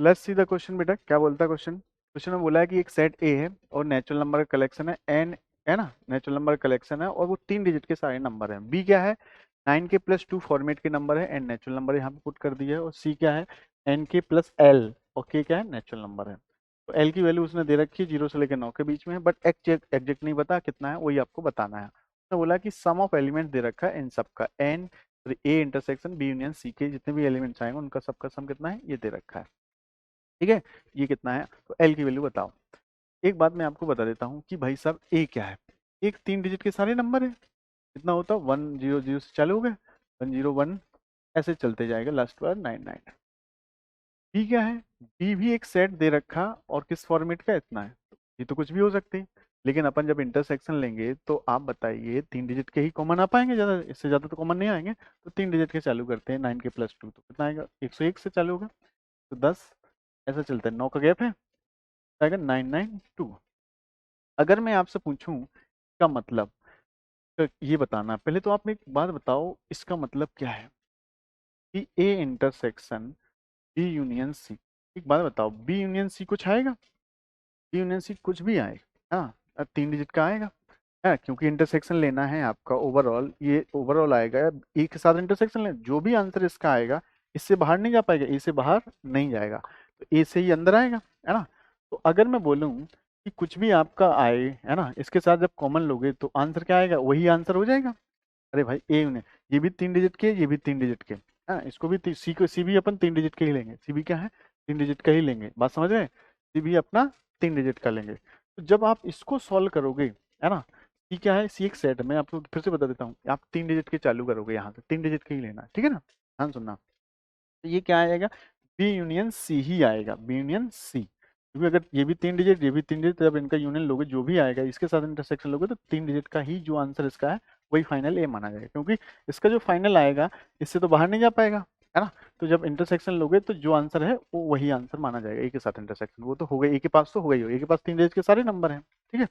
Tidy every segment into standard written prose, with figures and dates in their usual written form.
Let's see the question बेटा, क्या बोलता है क्वेश्चन। क्वेश्चन में बोला है कि एक सेट ए है और नेचुरल नंबर का कलेक्शन है एन, है ना, नेचुरल नंबर का कलेक्शन है और वो 3 डिजिट के सारे नंबर हैं। बी क्या है, 9k+2 फॉर्मेट के नंबर है, एन नेचुरल नंबर यहाँ पे पुट कर दिया है। और सी क्या है, nk+l, और के क्या है, नेचुरल नंबर है। तो एल की वैल्यू उसने दे रखी है 0 से लेकर 9 के बीच में है, बट एग्जैक्ट नहीं बता कितना है, वही आपको बताना है। तो बोला कि सम ऑफ एलिमेंट दे रखा है इन सबका, n A intersection B union C के जितने भी एलिमेंट्स आएंगे उनका सबका सम कितना है, ये दे रखा है। ठीक है, ये कितना है, तो एल की वैल्यू बताओ। एक बात मैं आपको बता देता हूँ कि भाई साहब ए क्या है, एक 3 डिजिट के सारे नंबर है। कितना होता है, 100 से चालू हो गए, 101 ऐसे चलते जाएगा, लास्ट बार 99। बी क्या है, बी भी एक सेट दे रखा और किस फॉर्मेट का, इतना है। तो ये तो कुछ भी हो सकते हैं, लेकिन अपन जब इंटरसेक्शन लेंगे तो आप बताइए 3 डिजिट के ही कॉमन आ पाएंगे, ज्यादा इससे ज्यादा तो कॉमन नहीं आएंगे। तो 3 डिजिट के चालू करते हैं, 9k+2 तो कितना आएगा, 101 से चालू होगा, तो 10 ऐसा चलता है, 9 का गैप है, आएगा 992। अगर मैं आपसे पूछूं इसका मतलब, तो ये बताना पहले, तो आप एक बात बताओ इसका मतलब क्या है कि A intersection B union C. एक बात बताओ, बी यूनियन सी कुछ आएगा, बी यूनियन सी कुछ भी आएगा, हाँ 3 डिजिट का आएगा, है क्योंकि इंटरसेक्शन लेना है आपका ओवरऑल, ये ओवरऑल आएगा। ए के साथ इंटरसेक्शन ले, जो भी आंसर इसका आएगा इससे बाहर नहीं जा पाएगा, ए से बाहर नहीं जाएगा, तो ए से ही अंदर आएगा, है ना। तो अगर मैं बोलूं कि कुछ भी आपका आए, है ना, इसके साथ जब कॉमन लोगे तो आंसर क्या आएगा, वही आंसर हो जाएगा। अरे भाई ए ने, ये भी 3 डिजिट के, ये भी 3 डिजिट के, हाँ इसको भी सी को, सी भी अपन 3 डिजिट के ही लेंगे, सी भी क्या है, 3 डिजिट का ही लेंगे, बात समझ रहे हैं। सी भी अपना 3 डिजिट का लेंगे। तो जब आप इसको सॉल्व करोगे, है ना, सी क्या है, सी एक सेट, मैं आपको फिर से बता देता हूँ, आप 3 डिजिट के चालू करोगे, यहाँ से 3 डिजिट के ही लेना, ठीक है ना, ध्यान सुनना। तो ये क्या आएगा, बी यूनियन सी ही आएगा, बी यूनियन सी, क्योंकि अगर ये भी 3 डिजिट, ये भी 3 डिजिट, जब इनका यूनियन लोगे जो भी आएगा इसके साथ इंटरसेक्शन लोगे तो 3 डिजिट का ही जो आंसर इसका है वही फाइनल ए माना जाएगा, क्योंकि इसका जो फाइनल आएगा इससे तो बाहर नहीं जा पाएगा, है ना। तो जब इंटरसेक्शन लोगे तो जो आंसर है वो वही आंसर माना जाएगा, ए के साथ इंटरसेक्शन, वो तो हो गई, ए के पास तो हो गई हो, ए के पास 3 डिजिट के सारे नंबर हैं, ठीक है।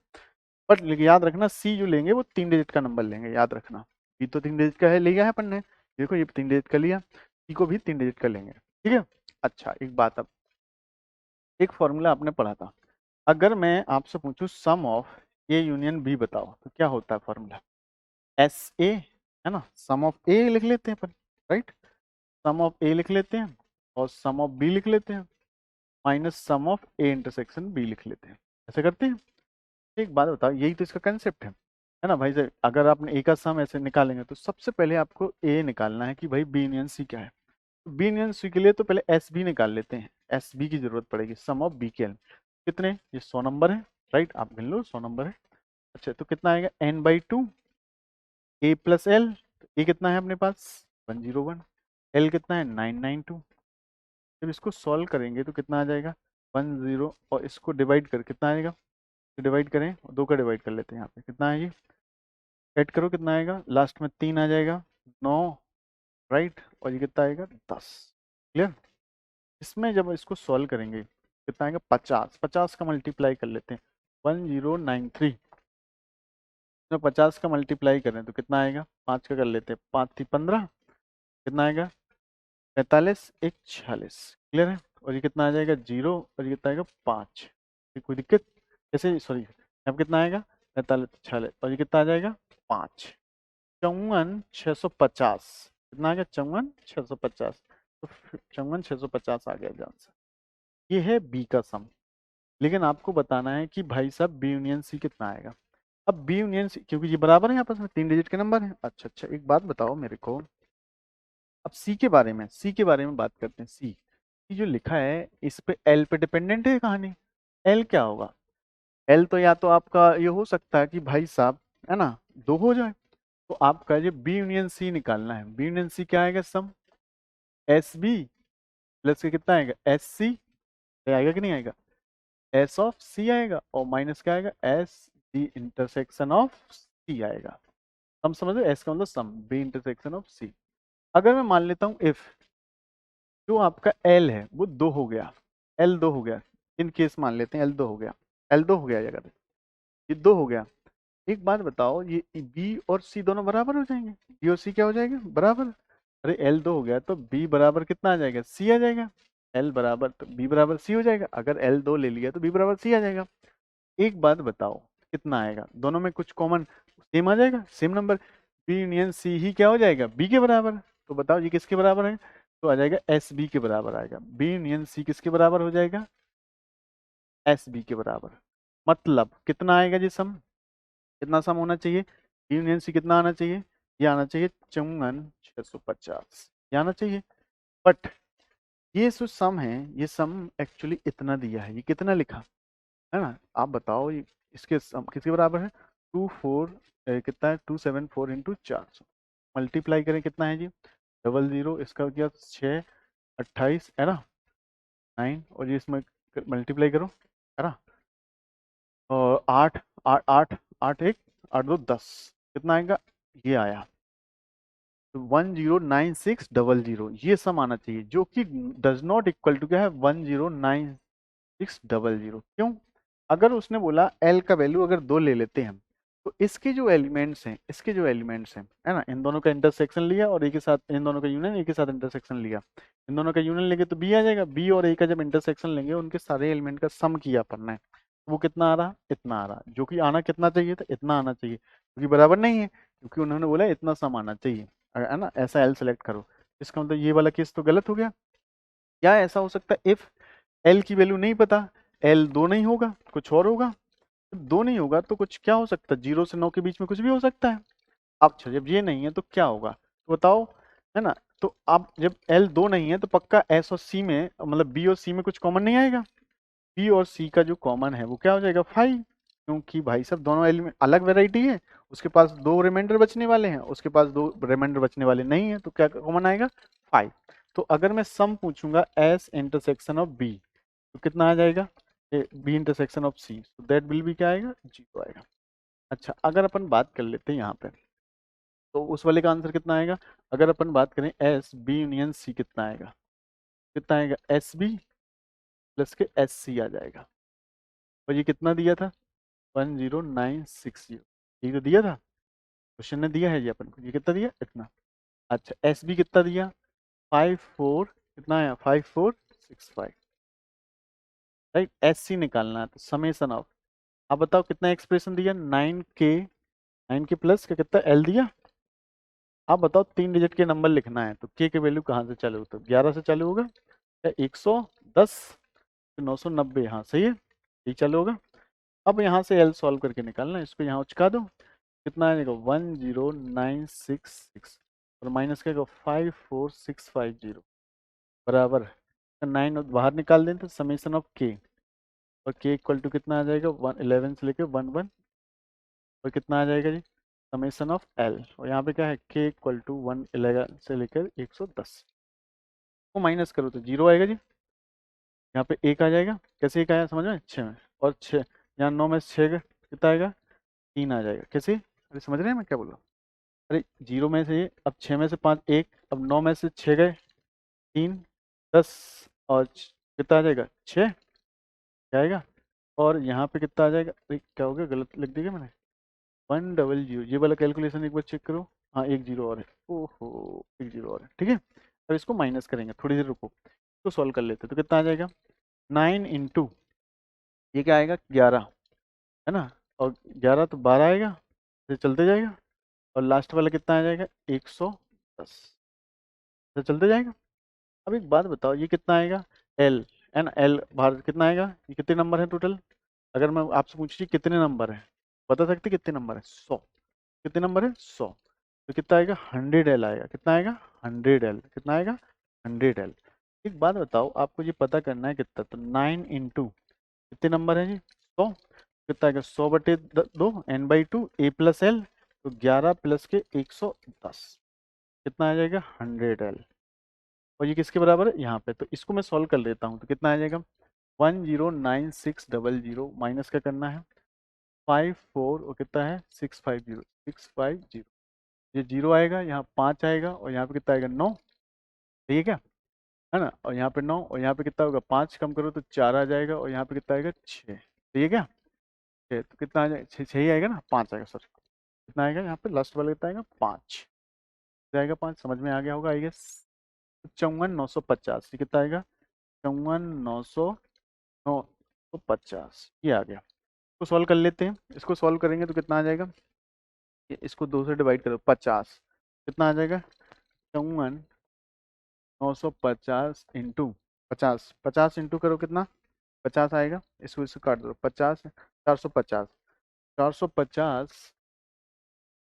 बट याद रखना सी जो लेंगे वो 3 डिजिट का नंबर लेंगे, याद रखना। बी तो 3 डिजिट का है, लिया है अपन ने, देखो ये 3 डिजिट का लिया, सी को भी 3 डिजिट का लेंगे, ठीक है। अच्छा एक बात, अब एक फॉर्मूला आपने पढ़ा था, अगर मैं आपसे पूछूं सम ऑफ ए यूनियन बी बताओ तो क्या होता है फॉर्मूला, एस ए, है ना, सम ऑफ ए लिख लेते हैं अपन, राइट, सम ऑफ ए लिख लेते हैं और सम ऑफ बी लिख लेते हैं, minus sum of A intersection B लिख लेते हैं, ऐसे करते हैं। एक बात बताओ, यही तो इसका कंसेप्ट है ना भाई साहब। अगर आपने ए का सम ऐसे निकालेंगे तो सबसे पहले आपको ए निकालना है कि भाई बी यूनियन सी क्या है। बी यूनियन सी के लिए तो पहले एस बी निकाल लेते हैं, एस बी की जरूरत पड़ेगी, सम ऑफ बी के एल कितने, ये 100 नंबर है, राइट, आप गिन लो 100 नंबर है। अच्छा तो कितना आएगा, n/2 ए प्लस एल, ए कितना है अपने पास 101, एल कितना है 992। जब इसको सॉल्व करेंगे तो कितना आ जाएगा 10, और इसको डिवाइड कर कितना आएगा, डिवाइड करें, दो का डिवाइड कर लेते हैं, यहाँ पे कितना है ये, ऐड करो कितना आएगा, लास्ट में 3 आ जाएगा, 9, राइट, और ये कितना आएगा 10, क्लियर। इसमें जब इसको सॉल्व करेंगे कितना आएगा 50, 50 का मल्टीप्लाई कर लेते हैं, 1093, इसमें 50 का मल्टीप्लाई करें तो कितना आएगा, 5 का कर लेते हैं, 5 थी 15, कितना आएगा 45, 1 46, क्लियर है। और ये कितना आ जाएगा 0, और ये कितना आएगा 5, कोई दिक्कत, कैसे, सॉरी अब कितना आएगा 45 46, और ये कितना आ जाएगा 5, 54,650, कितना आ गया 54,650, तो 54,650 आ गया जान से। ये है बी का सम, लेकिन आपको बताना है कि भाई साहब बी यूनियन सी कितना आएगा। अब बी यूनियन सी, क्योंकि ये बराबर है आपस में, 3 डिजिट के नंबर है। अच्छा अच्छा एक बात बताओ मेरे को, अब सी के बारे में, सी के बारे में बात करते हैं। सी जो लिखा है इस पे एल पे डिपेंडेंट है कहानी, एल क्या होगा, एल तो या तो आपका ये हो सकता है कि भाई साहब, है ना, 2 हो जाए, तो आपका ये बी यूनियन सी निकालना है। बी यूनियन सी क्या आएगा, सम एस बी प्लस के कितना आएगा एस सी, आएगा कि नहीं आएगा, एस ऑफ सी आएगा, और माइनस क्या आएगा एस डी इंटरसेक्शन ऑफ सी आएगा। सम समझ लो, एस का मतलब सम, बी इंटरसेक्शन ऑफ सी। अगर मैं मान लेता हूँ इफ जो आपका एल है वो 2 हो गया, एल 2 हो गया, इन केस मान लेते हैं एल 2 हो गया, एल 2 हो गया, अगर ये 2 हो गया, एक बात बताओ, ये बी और सी दोनों बराबर हो जाएंगे, बी और सी क्या हो जाएगा बराबर। अरे एल 2 हो गया तो बी बराबर कितना आ जाएगा, सी आ जाएगा, एल बराबर तो बी बराबर सी हो जाएगा। अगर एल 2 ले लिया तो बी बराबर सी आ जाएगा। एक बात बताओ कितना आएगा, दोनों में कुछ कॉमन सेम आ जाएगा, same number, B union C ही क्या हो जाएगा, बी के बराबर। तो बताओ ये किसके बराबर है, तो आ जाएगा एस बी के बराबर आएगा। बी यूनियन सी किसके बराबर हो जाएगा, एस बी के बराबर। मतलब कितना आएगा जी सम, कितना सम होना चाहिए, बी यूनियन सी कितना आना चाहिए, ये आना चाहिए 54,650, ये आना चाहिए। बट ये जो सम है, ये सम एक्चुअली इतना दिया है, ये कितना लिखा है ना, आप बताओ ये इसके सम किसके बराबर है, कितना है 274 इंटू 400, मल्टीप्लाई करें कितना है जी, 00, इसका क्या 6, 28 है ना, 9, और ये इसमें मल्टीप्लाई करो है ना, और 8, 8, 8, 8 1, 8 2 10, कितना आएगा, ये आया 109600, ये सम आना चाहिए, जो कि डज नॉट इक्वल टू क्या है 109600। क्यों, अगर उसने बोला एल का वैल्यू अगर 2 ले लेते हैं तो इसके जो एलिमेंट्स हैं, इसके जो एलिमेंट्स हैं है ना, इन दोनों का इंटरसेक्शन लिया और एक के साथ, इन दोनों का यूनियन एक के साथ इंटरसेक्शन लिया, इन दोनों का यूनियन लेंगे तो बी आ जाएगा, बी और ए का जब इंटरसेक्शन लेंगे उनके सारे एलिमेंट का सम किया अपन ने, वो कितना आ रहा, इतना आ रहा, जो कि आना कितना चाहिए था, इतना आना चाहिए, क्योंकि बराबर नहीं है, क्योंकि उन्होंने बोला इतना सम आना चाहिए, है ना, ऐसा एल सेलेक्ट करो। इसका मतलब ये वाला केस तो गलत हो गया। या ऐसा हो सकता है इफ एल की वैल्यू नहीं पता, एल 2 नहीं होगा, कुछ और होगा, 2 नहीं होगा तो कुछ क्या हो सकता है, 0 से 9 के बीच में कुछ भी हो सकता है। अब अच्छा जब ये नहीं है तो क्या होगा, तो बताओ, है ना, तो अब जब एल 2 नहीं है तो पक्का एस और सी में, मतलब बी और सी में कुछ कॉमन नहीं आएगा, बी और सी का जो कॉमन है वो क्या हो जाएगा 5, क्योंकि भाई साहब दोनों एलिमेंट अलग वेराइटी है, उसके पास 2 रिमाइंडर बचने वाले हैं, उसके पास 2 रिमाइंडर बचने वाले नहीं है, तो क्या कॉमन आएगा 5। तो अगर मैं सम पूछूंगा एस इंटरसेक्शन ऑफ बी, तो कितना आ जाएगा, बी इंटरसेक्शन ऑफ सी, तो दैट विल भी क्या आएगा, 0 आएगा। अच्छा अगर अपन बात कर लेते हैं यहाँ पे, तो उस वाले का आंसर कितना आएगा, अगर अपन बात करें एस बी यूनियन सी कितना आएगा, कितना आएगा एस बी प्लस के एस सी आ जाएगा। और ये कितना दिया था 10960, ये तो दिया था, क्वेश्चन ने दिया है ये अपन को, ये कितना दिया इतना। अच्छा एस बी कितना दिया 54, कितना आया 5465, राइट, एस सी निकालना है तो समेसन ऑफ, अब बताओ कितना एक्सप्रेशन दिया 9 के प्लस का कितना एल दिया। आप बताओ 3 डिजिट के नंबर लिखना है तो के वैल्यू कहाँ से चालू होता है, 11 से चालू होगा या 110, 990, हाँ सही है, ये चालू होगा। अब यहाँ से एल सॉल्व करके निकालना है, इसको यहाँ चिपका दो, कितना आएगा 10966 और माइनस क्या 54650 बराबर 9 बाहर निकाल दें तो समेसन ऑफ के, और के इक्वल टू कितना आ जाएगा 11 से लेकर 11, और कितना आ जाएगा जी समेसन ऑफ एल, और यहाँ पे क्या है के इक्वल टू 111 से लेकर 110, को माइनस करो तो 0 आएगा जी, यहाँ पे एक आ जाएगा, कैसे एक आया समझ में 6 में, और 6 यहाँ 9 में से 6 कितना आएगा 3 आ जाएगा, कैसे, अरे समझ रहे हैं मैं क्या बोल रहा हूँ, अरे 0 में से ये, अब 6 में से 5 1, अब 9 में से 6 गए 3, 10, और कितना आ जाएगा 6 क्या आएगा, और यहाँ पे कितना आ जाएगा, अरे क्या हो गया गलत लिख दिया मैंने, 100, ये वाला कैलकुलेशन एक बार चेक करो, हाँ एक जीरो और है, ओहो एक जीरो और है, ठीक है। अब इसको माइनस करेंगे, थोड़ी देर रुको, इसको सॉल्व कर लेते हैं, तो कितना आ जाएगा 9 इंटू ये क्या आएगा 11, है ना, और 11 तो 12 आएगा, फिर चलते जाएगा, और लास्ट वाला कितना आ जाएगा 110, तो चलते जाएगा। अब एक बात बताओ ये कितना आएगा एल, है ना, एल बाहर कितना आएगा, ये कितने नंबर है टोटल, अगर मैं आपसे पूछी कितने नंबर है, बता सकते कितने नंबर है 100, कितने नंबर है 100, तो कितना आएगा 100 एल आएगा, कितना आएगा 100 एल, कितना आएगा 100 एल। एक बात बताओ आपको ये पता करना है कितना, तो 9 इंटू कितने नंबर है जी 100, कितना आएगा 100/2 n/2 ए प्लस एल, तो 11 प्लस के 110, कितना आ जाएगा 100 एल, और ये किसके बराबर है यहाँ पे, तो इसको मैं सॉल्व कर लेता हूँ, तो कितना आ जाएगा 1096000 माइनस का करना है 54 और कितना है 650, ये 0 आएगा, यहाँ 5 आएगा, और यहाँ पे कितना आएगा 9, ठीक है क्या, है ना, और यहाँ पे 9, और यहाँ पे कितना होगा 5 कम करो तो 4 आ जाएगा, और यहाँ पे कितना आएगा 6, ठीक है क्या 6, तो कितना आ जाएगा 6 ही आएगा ना 5 आएगा सॉरी, कितना आएगा यहाँ पे लास्ट वाला कितना आएगा 5 जाएगा 5, समझ में आ गया होगा आई गेस, 54,950, ये कितना आएगा 54,950 ये आ गया। इसको सॉल्व कर लेते हैं। इसको सॉल्व करेंगे तो कितना आ जाएगा, इसको 2 से डिवाइड करो 50, कितना आ जाएगा 54,950 इंटू 50, 50 इंटू करो कितना 50 आएगा, इसको काट दो 50, 450, 450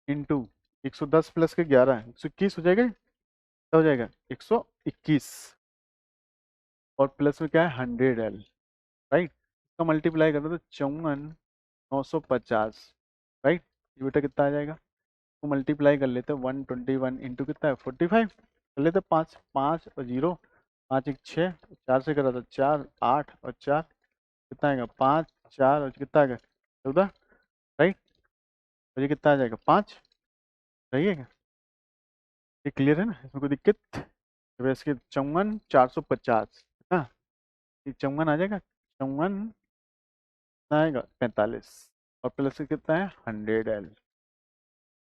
इंटू 110 प्लस के 11 121 हो जाएगा, क्या हो जाएगा 121, और प्लस में क्या है 100L, राइट। इसका मल्टीप्लाई कर दो तो 54,950, राइट। ये बेटा कितना आ जाएगा, तो मल्टीप्लाई कर लेते हैं 121 इंटू कितना है 45, कर लेते हैं 5, 5 और 0, 5 1 6, 4 से करा तो 4 8 और 4 कितना आएगा 5, 4 और कितना आएगा 14, राइट। और ये कितना आ जाएगा 5, सही है क्या, ये क्लियर है ना, इसमें कोई दिक्कत। तो इसके 54,450, हाँ ये 54 आ जाएगा, 54 कितना आएगा 45, और प्लस से कितना है 100L।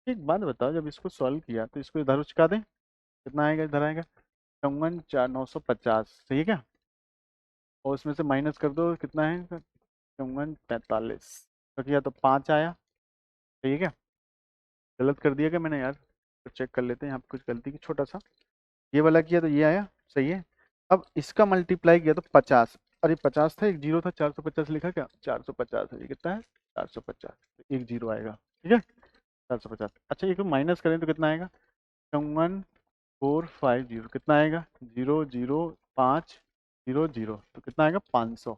एक बात बताओ, जब इसको सॉल्व किया तो इसको इधर उचका दें, कितना आएगा इधर आएगा 54,950, सही है क्या, और उसमें से माइनस कर दो कितना है 54,45, तो किया तो 5 आया, सही है क्या, गलत कर दिया क्या मैंने यार, तो चेक कर लेते हैं यहाँ पे कुछ गलती की छोटा सा, ये वाला किया तो ये आया, सही है। अब इसका मल्टीप्लाई किया तो 50, अरे 50 था, एक जीरो था, 450 लिखा क्या 450 है, ये कितना है 450, एक जीरो आएगा, ठीक है 450। अच्छा ये माइनस करें तो कितना आएगा 5450, कितना आएगा 00500, तो कितना आएगा 500,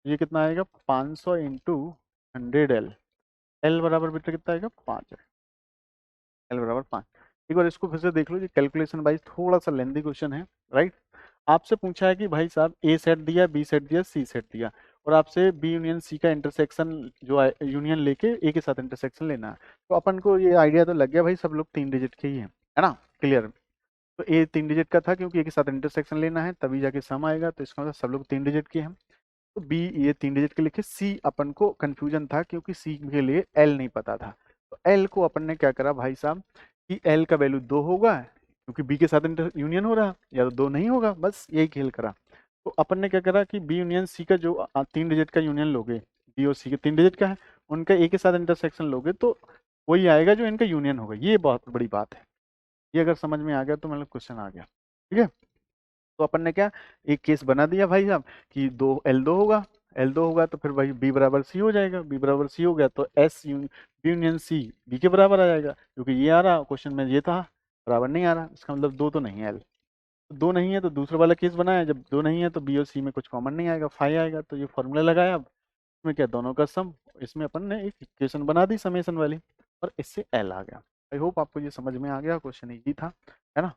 ये कितना आएगा 500 इंटू 100L, एल बराबर बेटा कितना आएगा 5 है, एल बराबर 5। एक बार इसको फिर से देख लो, ये कैलकुलेशन वाइज थोड़ा सा लेंदी क्वेश्चन है, राइट। आपसे पूछा है कि भाई साहब ए सेट दिया, बी सेट दिया, सी सेट दिया, और आपसे बी यूनियन सी का इंटरसेक्शन जो यूनियन लेके ए के साथ इंटरसेक्शन लेना है, तो अपन को ये आइडिया तो लग गया भाई सब लोग 3 डिजिट के ही हैं, है ना, क्लियर। तो ए 3 डिजिट का था, क्योंकि ए के साथ इंटरसेक्शन लेना है तभी जाके सम आएगा, तो इसका मतलब सब लोग 3 डिजिट के हैं। तो बी ये 3 डिजिट के लिखे, सी अपन को कंफ्यूजन था क्योंकि सी के लिए एल नहीं पता था, तो एल को अपन ने क्या करा भाई साहब कि एल का वैल्यू 2 होगा, क्योंकि बी के साथ इंटर यूनियन हो रहा, या तो 2 नहीं होगा, बस यही खेल करा। तो अपन ने क्या करा कि बी यूनियन सी का जो 3 डिजिट का यूनियन लोगे, बी और सी के 3 डिजिट का है, उनका ए के साथ इंटरसेक्शन लोगे तो वही आएगा जो इनका यूनियन होगा, ये बहुत बड़ी बात है। ये अगर समझ में आ गया तो मतलब क्वेश्चन आ गया, ठीक है। तो अपन ने क्या एक केस बना दिया भाई साहब कि L2 होगा, L2 होगा तो फिर भाई बी बराबर सी हो जाएगा, बी बराबर सी हो गया तो बी यूनियन सी बी के बराबर आ जाएगा, क्योंकि ये आ रहा क्वेश्चन में, ये था बराबर नहीं आ रहा, इसका मतलब 2 तो नहीं है, दो नहीं है तो दूसरा वाला केस बनाया, जब 2 नहीं है तो बी और सी में कुछ कॉमन नहीं आएगा, 5 आएगा, तो ये फॉर्मूला लगाया, अब इसमें क्या दोनों का सम, इसमें अपन ने एक इक्वेशन बना दी समेशन वाली, और इससे एल आ गया। आई होप आपको ये समझ में आ गया, क्वेश्चन इजी था, है ना।